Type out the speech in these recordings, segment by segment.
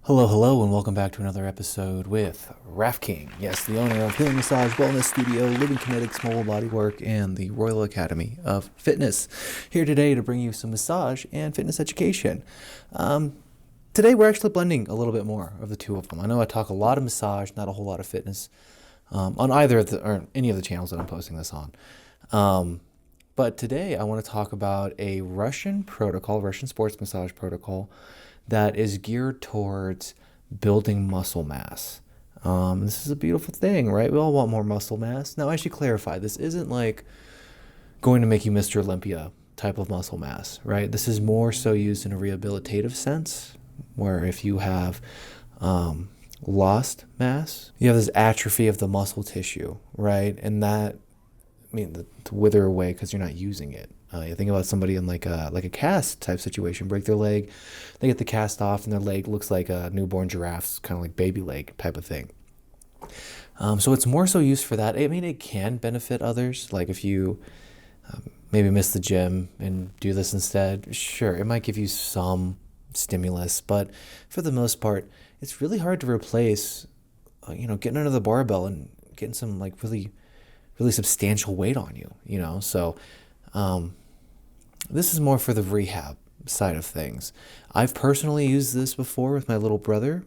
Hello, and welcome back to another episode with Raf King. Yes, the owner of Healing Massage Wellness Studio, Living Kinetics Mobile Bodywork, and the Royal Academy of Fitness. Here today to bring you some massage and fitness education. Today we're actually blending a little bit more of the two of them. I know I talk a lot of massage, not a whole lot of fitness, on either of the, or any of the channels that I'm posting this on. But today I want to talk about a Russian sports massage protocol that is geared towards building muscle mass. This is a beautiful thing, right? We all want more muscle mass. Now, I should clarify, this isn't like going to make you Mr. Olympia type of muscle mass, right? This is more so used in a rehabilitative sense, where if you have lost mass, you have this atrophy of the muscle tissue, right? And that, to wither away because you're not using it. You think about somebody in like a cast type situation, break their leg, they get the cast off and their leg looks like a newborn giraffe's kind of like baby leg type of thing. So it's more so used for that. It can benefit others. Like if you maybe miss the gym and do this instead, sure, it might give you some stimulus, but for the most part, it's really hard to replace, getting under the barbell and getting some like really, really substantial weight on you, so this is more for the rehab side of things. I've personally used this before with my little brother.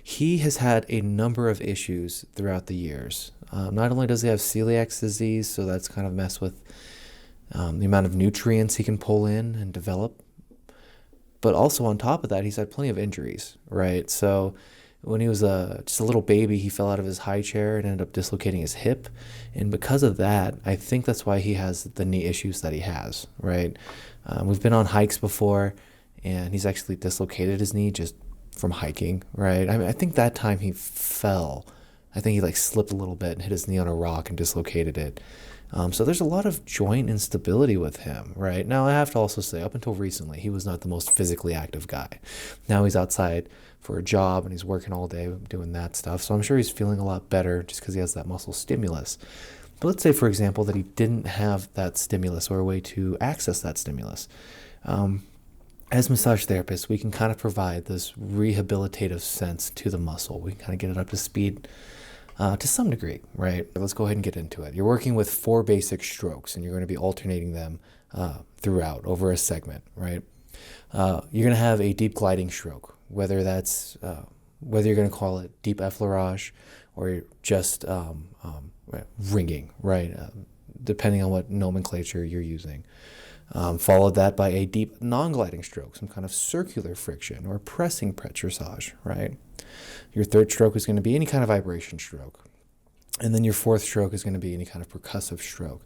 He has had a number of issues throughout the years. Not only does he have celiac disease, so that's kind of messed with the amount of nutrients he can pull in and develop, but also on top of that, he's had plenty of injuries, right? So when he was just a little baby, he fell out of his high chair and ended up dislocating his hip. And because of that, I think that's why he has the knee issues that he has, right? We've been on hikes before, and he's actually dislocated his knee just from hiking, right? I think that time he fell. I think he slipped a little bit and hit his knee on a rock and dislocated it. So there's a lot of joint instability with him, right? Now, I have to also say, up until recently, he was not the most physically active guy. Now he's outside for a job and he's working all day doing that stuff. So I'm sure he's feeling a lot better just because he has that muscle stimulus. But let's say, for example, that he didn't have that stimulus or a way to access that stimulus. As massage therapists, we can kind of provide this rehabilitative sense to the muscle. We can kind of get it up to speed to some degree, right? Let's go ahead and get into it. You're working with 4 basic strokes, and you're going to be alternating them throughout over a segment, right? You're going to have a deep gliding stroke, whether you're going to call it deep effleurage or just ringing, right? Depending on what nomenclature you're using. Followed that by a deep non-gliding stroke, some kind of circular friction or pressing massage, right? Your third stroke is going to be any kind of vibration stroke. And then your fourth stroke is going to be any kind of percussive stroke.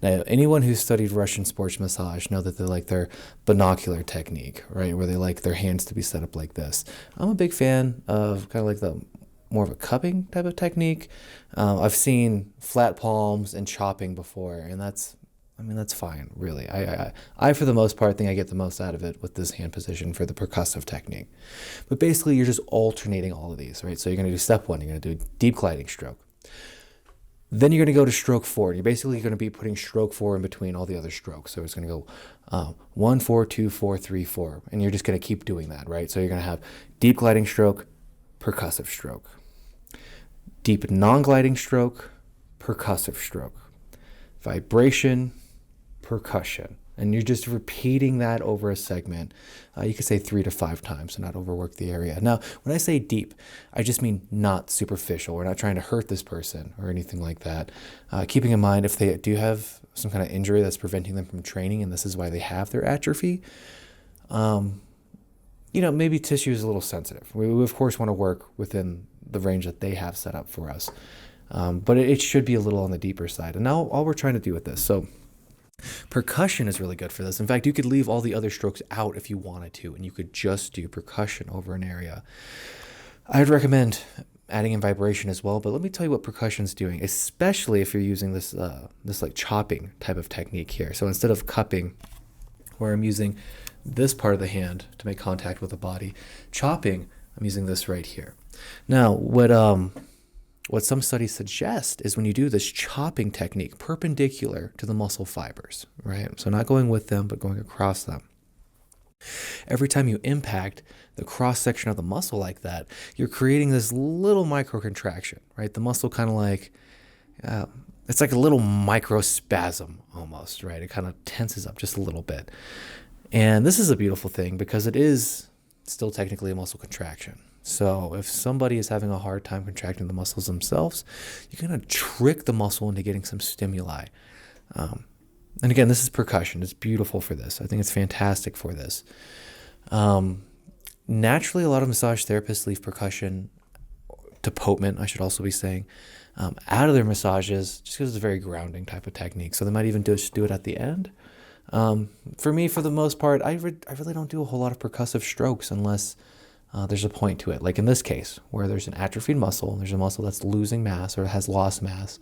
Now, anyone who's studied Russian sports massage know that they like their binocular technique, right? Where they like their hands to be set up like this. I'm a big fan of kind of like the more of a cupping type of technique. I've seen flat palms and chopping before, and that's fine, really. I, for the most part, think I get the most out of it with this hand position for the percussive technique. But basically, you're just alternating all of these, right? So you're going to do step 1, you're going to do a deep gliding stroke. Then you're going to go to stroke 4, and you're basically going to be putting stroke 4 in between all the other strokes. So it's going to go 1, 4, 2, 4, 3, 4, and you're just going to keep doing that, right? So you're going to have deep gliding stroke, percussive stroke, deep non-gliding stroke, percussive stroke, vibration, percussion, and you're just repeating that over a segment. You could say 3 to 5 times to not overwork the area. Now, when I say deep, I just mean not superficial. We're not trying to hurt this person or anything like that. Keeping in mind, if they do have some kind of injury that's preventing them from training, and this is why they have their atrophy, maybe tissue is a little sensitive. We of course want to work within the range that they have set up for us. But it should be a little on the deeper side. And now all we're trying to do with this. So percussion is really good for this. In fact, you could leave all the other strokes out if you wanted to, and you could just do percussion over an area. I'd recommend adding in vibration as well, but let me tell you what percussion is doing, especially if you're using this like chopping type of technique here. So instead of cupping, where I'm using this part of the hand to make contact with the body, chopping, I'm using this right here. Now, what some studies suggest is when you do this chopping technique perpendicular to the muscle fibers, right? So not going with them, but going across them. Every time you impact the cross section of the muscle like that, you're creating this little micro contraction, right? The muscle kind of like, it's like a little microspasm almost, right? It kind of tenses up just a little bit. And this is a beautiful thing because it is still technically a muscle contraction. So if somebody is having a hard time contracting the muscles themselves, you're going to trick the muscle into getting some stimuli. And again, this is percussion. It's beautiful for this. I think it's fantastic for this. Naturally, a lot of massage therapists leave percussion, 𝑇ℎ𝑖𝑛𝑔, I should also be saying, out of their massages just because it's a very grounding type of technique. So they might even just do it at the end. For me, for the most part, I really don't do a whole lot of percussive strokes unless there's a point to it. Like in this case, where there's an atrophied muscle, there's a muscle that's losing mass or has lost mass,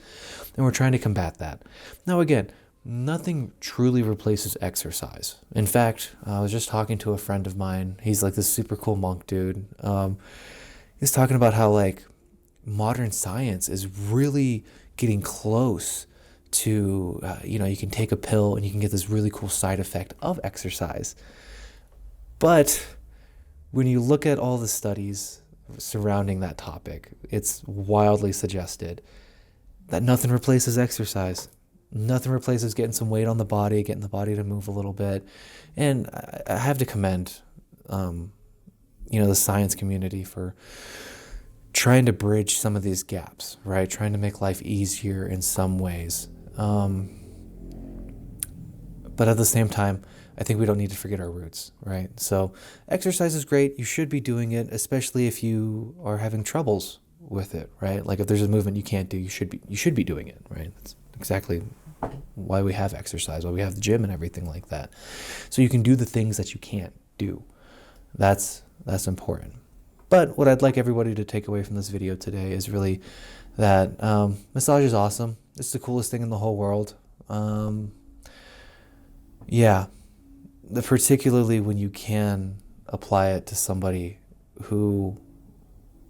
and we're trying to combat that. Now, again, nothing truly replaces exercise. In fact, I was just talking to a friend of mine. He's like this super cool monk dude. He's talking about how like modern science is really getting close to, you can take a pill and you can get this really cool side effect of exercise. But when you look at all the studies surrounding that topic, it's wildly suggested that nothing replaces exercise. Nothing replaces getting some weight on the body, getting the body to move a little bit. And I have to commend, the science community for trying to bridge some of these gaps, right? Trying to make life easier in some ways. But at the same time, I think we don't need to forget our roots, right? So exercise is great. You should be doing it, especially if you are having troubles with it, right? Like if there's a movement you can't do, you should be doing it, right? That's exactly why we have exercise, why we have the gym and everything like that. So you can do the things that you can't do. That's important. But what I'd like everybody to take away from this video today is really that massage is awesome. It's the coolest thing in the whole world. Particularly when you can apply it to somebody who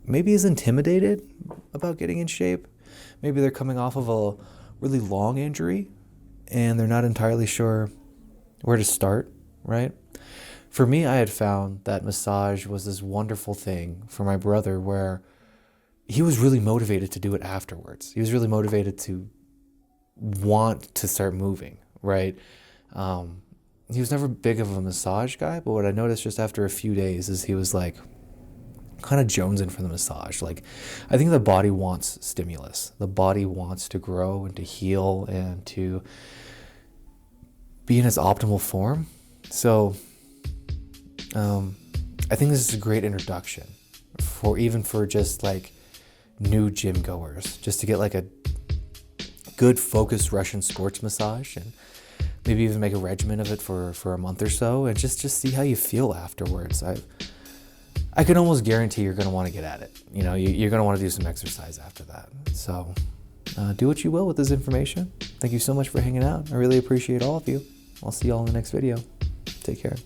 maybe is intimidated about getting in shape. Maybe they're coming off of a really long injury and they're not entirely sure where to start, right? For me, I had found that massage was this wonderful thing for my brother where he was really motivated to do it afterwards. He was really motivated to want to start moving, right? He was never big of a massage guy, but what I noticed just after a few days is he was like kind of jonesing for the massage. Like, I think the body wants stimulus. The body wants to grow and to heal and to be in its optimal form. So I think this is a great introduction for just like new gym goers, just to get like a good focused Russian sports massage and maybe even make a regimen of it for a month or so and just see how you feel afterwards. I can almost guarantee you're going to want to get at it. You're going to want to do some exercise after that. So do what you will with this information. Thank you so much for hanging out. I really appreciate all of you. I'll see you all in the next video. Take care.